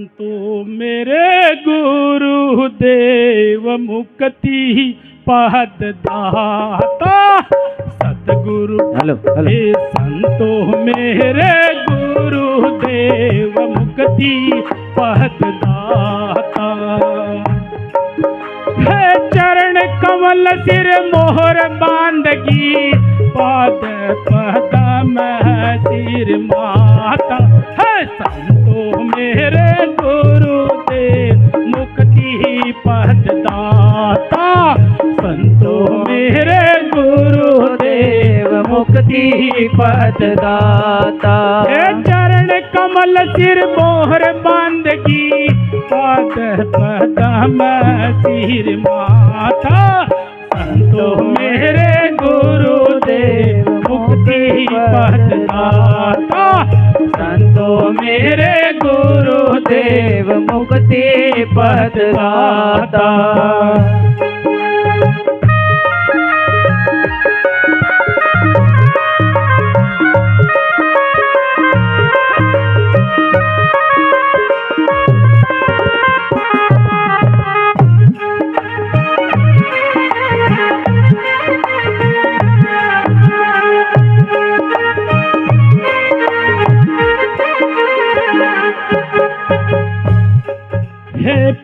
संतो मेरे गुरुदेव मुक्ति पद दाता सतगुरु हे संतो मेरे गुरुदेव मुक्ति पद दाता है चरण कमल सिर मोहर बांधगी पाद पदम सिर माता है संतो मेरे गुरुदेव मुक्ति पद दाता संतो मेरे गुरुदेव मुक्ति पद दाता है चरण कमल सिर मोहर बांधगी पाद पदम सिर माता संतो मेरे गुरुदेव मुक्ति पद दाता संतो मेरे गुरुदेव मुक्ति पद दाता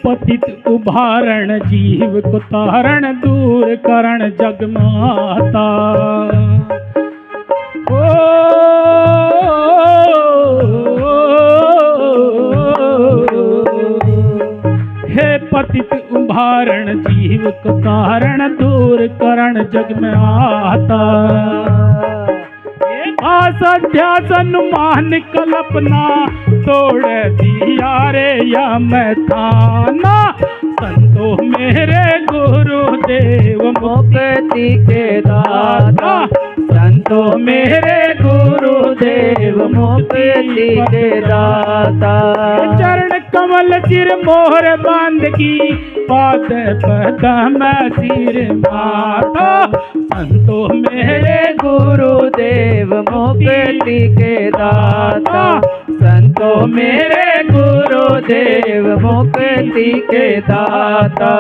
पतित उभारण जीव को तारण दूर करण जगमाता हे पतित उभारण जीव को तारण दूर करण जग में आता ध्यासन मान कल्पना तोड़ दिया रे यम थाना संतो मेरे गुरुदेव मुक्ति के दाता संतो मेरे गुरुदेव मुक्ति के दाता चरण कमल सिर मोहर बांधगी पाद पदम सिर माता संतो मेरे गुरुदेव मुक्ति के दाता संतो मेरे गुरुदेव मुक्ति के दाता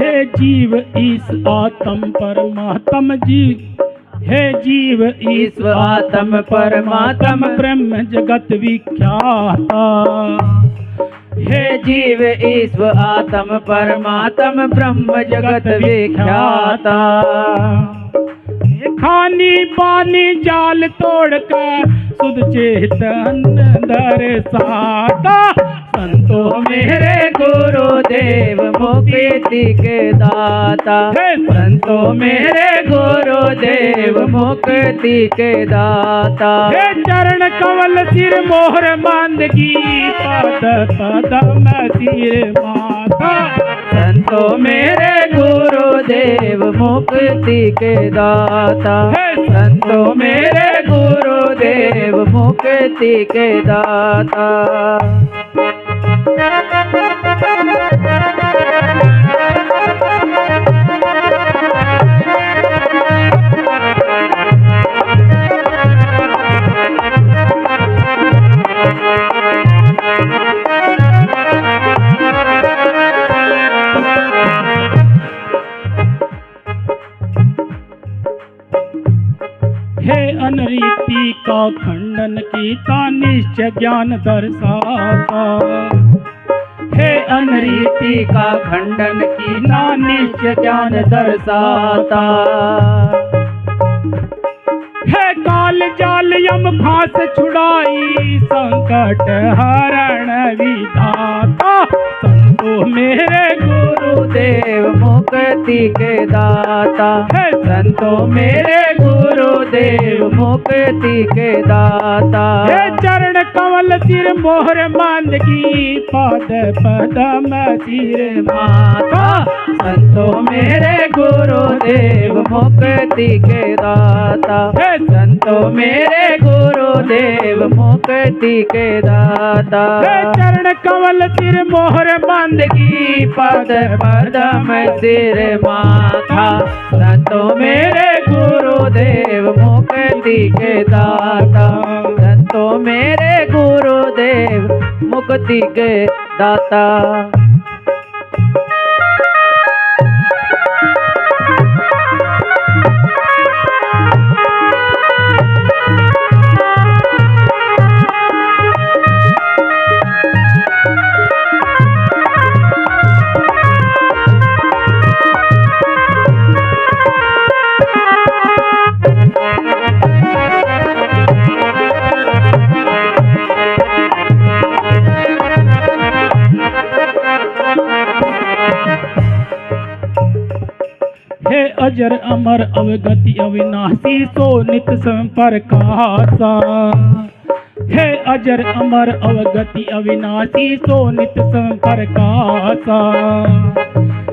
हे जीव ईश आत्म परमात्म जीव हे जीव ईश आत्म परमात्म ब्रह्म जगत विख्याता हे जीव ईश्व आत्म परमात्म ब्रह्म जगत विख्याता खानी पानी जाल तोड़ कर सुध चेतन दर्शाता संतो मेरे गुरुदेव मुक्ति के दाता संतो मेरे गुरुदेव मुक्ति के दाता हे चरण कमल सिर मोहर बांधगी पद पदम सिर माता संतो मेरे गुरुदेव मुक्ति के दाता संतो मेरे गुरुदेव मुक्ति के दाता हे अनरीति का खंडन कीता निश्चय ज्ञान दर्शाता हे अनरीति का खंडन कीता निश्चय ज्ञान दर्शाता हे काल जाल यम फांस छुड़ाई संकट हरण विधाता संतो मेरे गुरुदेव मुक्ति के दाता है संतो मेरे गुरुदेव मुक्ति के दाता हे चरण कमल सिर मोहर बांधगी पाद पदम सिर माता संतों मेरे गुरुदेव मुक्ति के दाता, संतों मेरे गुरुदेव मुक्ति के दाता। चरण कमल सिर मोहर बंदगी पद पदम सिर माथा, संतों मेरे गुरुदेव मुक्ति के दाता, संतों मेरे गुरुदेव मुक्ति के दाता। हे अजर अमर अवगति अविनाशी सो नित संप्रकाशा। हे अजर अमर अवगति अविनाशी सो नित संप्रकाशा।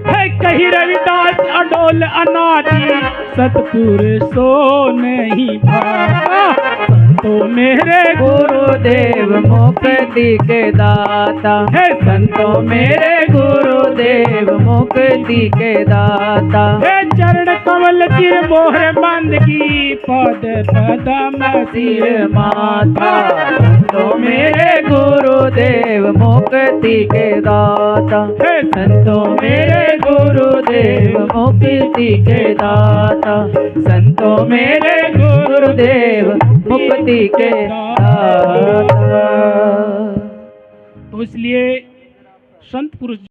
है कही रविदास अडोल अनादि सतपुर सो नहीं भागा। संतों मेरे गुरुदेव मुक्ति के दाता, है संतों मेरे गुरुदेव मुक्ति के दाता। हे चरण कमल सिर मोहर बंदगी पद पदम सिर माथा, संतों मेरे गुरुदेव मुक्ति के दाता, है संतों मेरे गुरुदेव मुक्ति के दाता, संतों मेरे गुरुदेव मुक्ति के दाता। तो इसलिए संत पुरुष